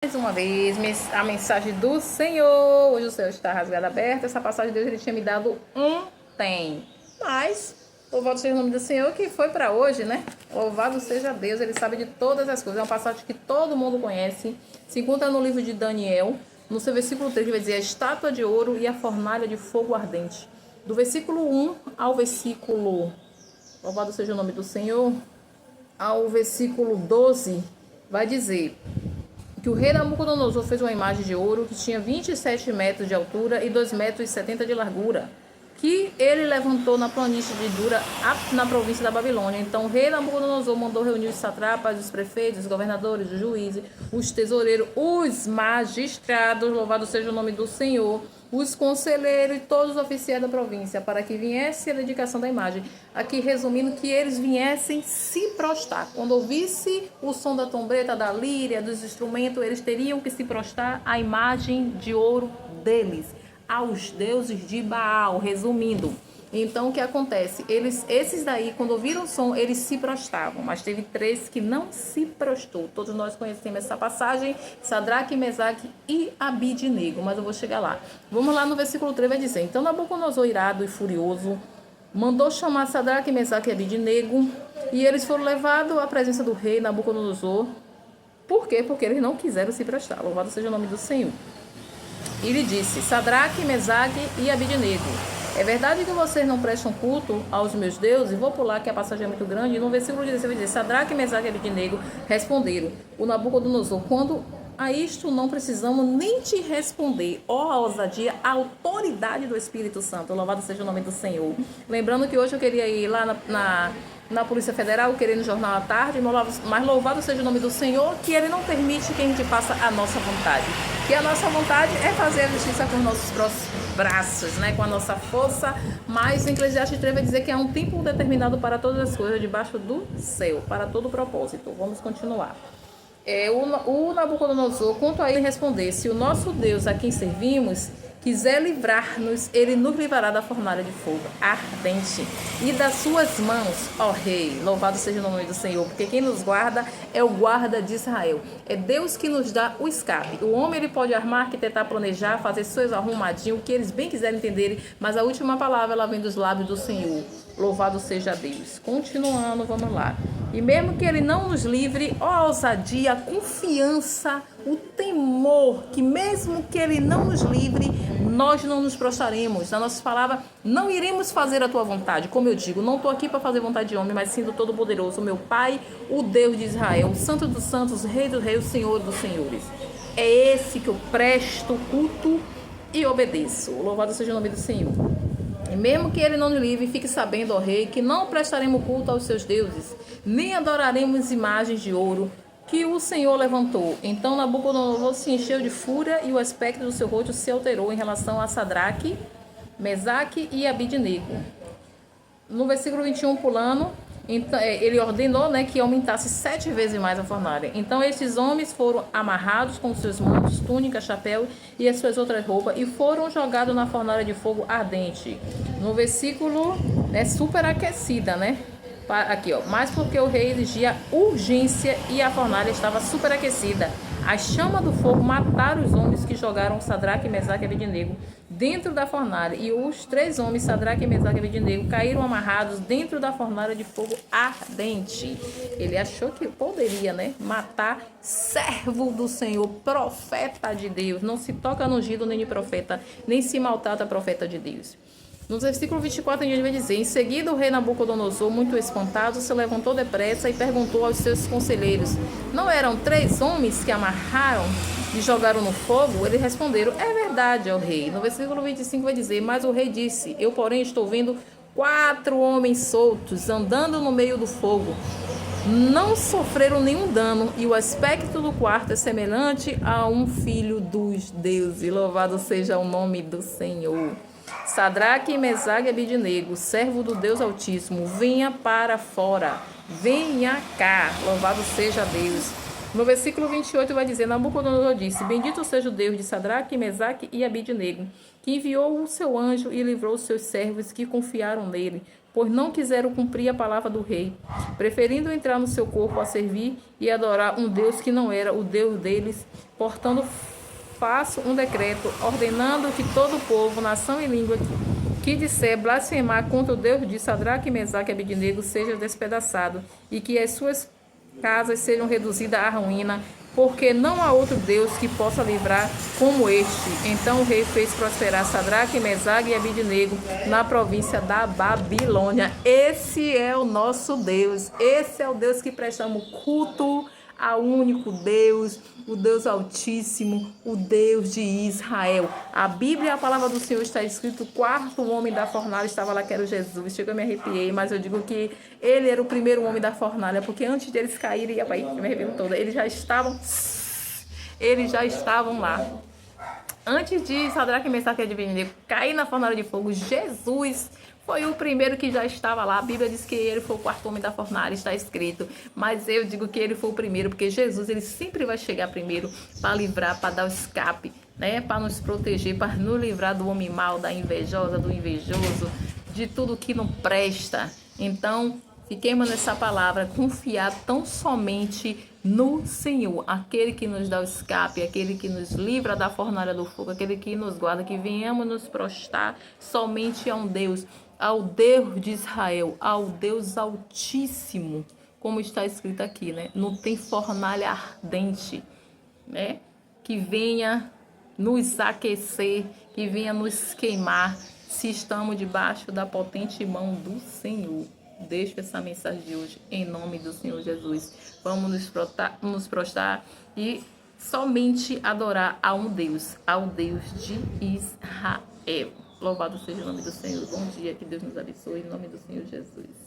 Mais uma vez, a mensagem do Senhor. Hoje o céu está rasgado aberto. Essa passagem de Deus ele tinha me dado ontem. Mas, louvado seja o nome do Senhor, que foi para hoje, né? Louvado seja Deus, ele sabe de todas as coisas. É uma passagem que todo mundo conhece. Se encontra no livro de Daniel, no seu versículo 3, que vai dizer a estátua de ouro e a fornalha de fogo ardente. Do versículo 1 ao versículo, louvado seja o nome do Senhor, ao versículo 12, vai dizer que o rei Nabucodonosor fez uma imagem de ouro que tinha 27 metros de altura e 2,70 metros de largura, que ele levantou na planície de Dura, na província da Babilônia. Então o rei Nabucodonosor mandou reunir os satrapas, os prefeitos, os governadores, os juízes, os tesoureiros, os magistrados, louvado seja o nome do Senhor, os conselheiros e todos os oficiais da província, para que viesse a dedicação da imagem. Aqui resumindo, que eles viessem se prostrar. Quando ouvisse o som da trombeta, da líria, dos instrumentos, eles teriam que se prostrar à imagem de ouro deles, aos deuses de Baal, resumindo. Então o que acontece? Esses daí, quando ouviram o som, eles se prostravam, mas teve 3 que não se prostrou. Todos nós conhecemos essa passagem, Sadraque, Mesaque e Abidnego, mas eu vou chegar lá. Vamos lá no versículo 3, vai dizer: então Nabucodonosor, irado e furioso, mandou chamar Sadraque, Mesaque e Abidnego, e eles foram levados à presença do rei Nabucodonosor. Por quê? Porque eles não quiseram se prostrar. Louvado seja o nome do Senhor. E lhe disse: Sadraque, Mesaque e Abidnego, é verdade que vocês não prestam culto aos meus deuses? Vou pular que a passagem é muito grande. E no versículo 16 vai dizer: Sadraque, Mesaque e Abidnego responderam o Nabucodonosor: quando a isto não precisamos nem te responder, ó a ousadia, a autoridade do Espírito Santo. Louvado seja o nome do Senhor. Lembrando que hoje eu queria ir lá na Polícia Federal, querendo jornal à tarde, mas louvado seja o nome do Senhor, que ele não permite que a gente faça a nossa vontade. Que a nossa vontade é fazer a justiça com os nossos braços, né? Com a nossa força, mas em Eclesiastes 3 vai dizer que há um tempo determinado para todas as coisas debaixo do céu, para todo propósito. Vamos continuar. O Nabucodonosor, quanto a ele responder: se o nosso Deus a quem servimos quiser livrar-nos, ele nos livrará da fornalha de fogo ardente e das suas mãos, ó rei. Louvado seja o nome do Senhor, porque quem nos guarda é o guarda de Israel. É Deus que nos dá o escape. O homem ele pode armar, tentar planejar, fazer seus arrumadinhos, o que eles bem quiserem entenderem, mas a última palavra ela vem dos lábios do Senhor. Louvado seja Deus. Continuando, vamos lá. E mesmo que ele não nos livre, ó a ousadia, a confiança, o temor, que mesmo que ele não nos livre, nós não nos prostraremos. Na nossa palavra, não iremos fazer a tua vontade. Como eu digo, não estou aqui para fazer vontade de homem, mas sim do Todo-Poderoso, meu Pai, o Deus de Israel, o Santo dos Santos, Rei dos Reis, o Senhor dos Senhores. É esse que eu presto culto e obedeço. Louvado seja o nome do Senhor. E mesmo que ele não nos livre, fique sabendo, ó rei, que não prestaremos culto aos seus deuses, nem adoraremos imagens de ouro que o Senhor levantou. Então Nabucodonosor se encheu de fúria e o aspecto do seu rosto se alterou em relação a Sadraque, Mesaque e Abidnego. No versículo 21, pulando, então, ele ordenou, né, que aumentasse 7 vezes mais a fornalha. Então esses homens foram amarrados com seus mantos, túnica, chapéu e as suas outras roupas e foram jogados na fornalha de fogo ardente. No versículo, né, superaquecida, né? Aqui, ó. Mas porque o rei exigia urgência e a fornalha estava superaquecida. As chamas do fogo mataram os homens que jogaram Sadraque, Mesaque e Abidnego dentro da fornalha. E os 3 homens, Sadraque, Mesaque e Abidnego, caíram amarrados dentro da fornalha de fogo ardente. Ele achou que poderia, né, matar servo do Senhor, profeta de Deus. Não se toca no ungido nem de profeta, nem se maltrata profeta de Deus. No versículo 24, ele vai dizer: em seguida o rei Nabucodonosor, muito espantado, se levantou depressa e perguntou aos seus conselheiros: não eram 3 homens que amarraram e jogaram no fogo? Eles responderam: é verdade, ó rei. No versículo 25 vai dizer: mas o rei disse: eu porém estou vendo 4 homens soltos andando no meio do fogo. Não sofreram nenhum dano e o aspecto do quarto é semelhante a um filho dos deuses. Louvado seja o nome do Senhor. Sadraque, Mesaque e Abidnego, servo do Deus Altíssimo, venha para fora, venha cá, louvado seja Deus. No versículo 28 vai dizer: Nabucodonosor disse: Bendito seja o Deus de Sadraque, Mesaque e Abidnego, que enviou o seu anjo e livrou os seus servos que confiaram nele, pois não quiseram cumprir a palavra do rei, preferindo entrar no seu corpo a servir e adorar um Deus que não era o Deus deles. Portanto, faço um decreto ordenando que todo o povo, nação e língua que disser blasfemar contra o Deus de Sadraque, Mesaque e Abidnego seja despedaçado, e que as suas casas sejam reduzidas à ruína, porque não há outro Deus que possa livrar como este. Então o rei fez prosperar Sadraque, Mesaque e Abidnego na província da Babilônia. Esse é o nosso Deus. Esse é o Deus que prestamos culto, ao único Deus, o Deus Altíssimo, o Deus de Israel. A Bíblia, a palavra do Senhor, está escrito: o quarto homem da fornalha estava lá, que era o Jesus. Chegou, eu me arrepiei, mas eu digo que ele era o primeiro homem da fornalha, porque antes de eles caírem, eu me arrepio toda, eles já estavam lá. Antes de Sadraque, Mesaque e Abidnego cair na fornalha de fogo, Jesus foi o primeiro que já estava lá. A Bíblia diz que ele foi o quarto homem da fornalha, está escrito. Mas eu digo que ele foi o primeiro, porque Jesus, ele sempre vai chegar primeiro para livrar, para dar o escape, né? Para nos proteger, para nos livrar do homem mau, da invejosa, do invejoso, de tudo que não presta. Então, fiquemos nessa palavra, confiar tão somente no Senhor, aquele que nos dá o escape, aquele que nos livra da fornalha do fogo, aquele que nos guarda, que venhamos nos prostrar somente a um Deus, ao Deus de Israel, ao Deus Altíssimo, como está escrito aqui, né? Não tem fornalha ardente, né? Que venha nos aquecer, que venha nos queimar, se estamos debaixo da potente mão do Senhor. Deixo essa mensagem de hoje em nome do Senhor Jesus. Vamos nos prostrar e somente adorar a um Deus, ao Deus de Israel. Louvado seja o nome do Senhor. Bom dia, que Deus nos abençoe em nome do Senhor Jesus.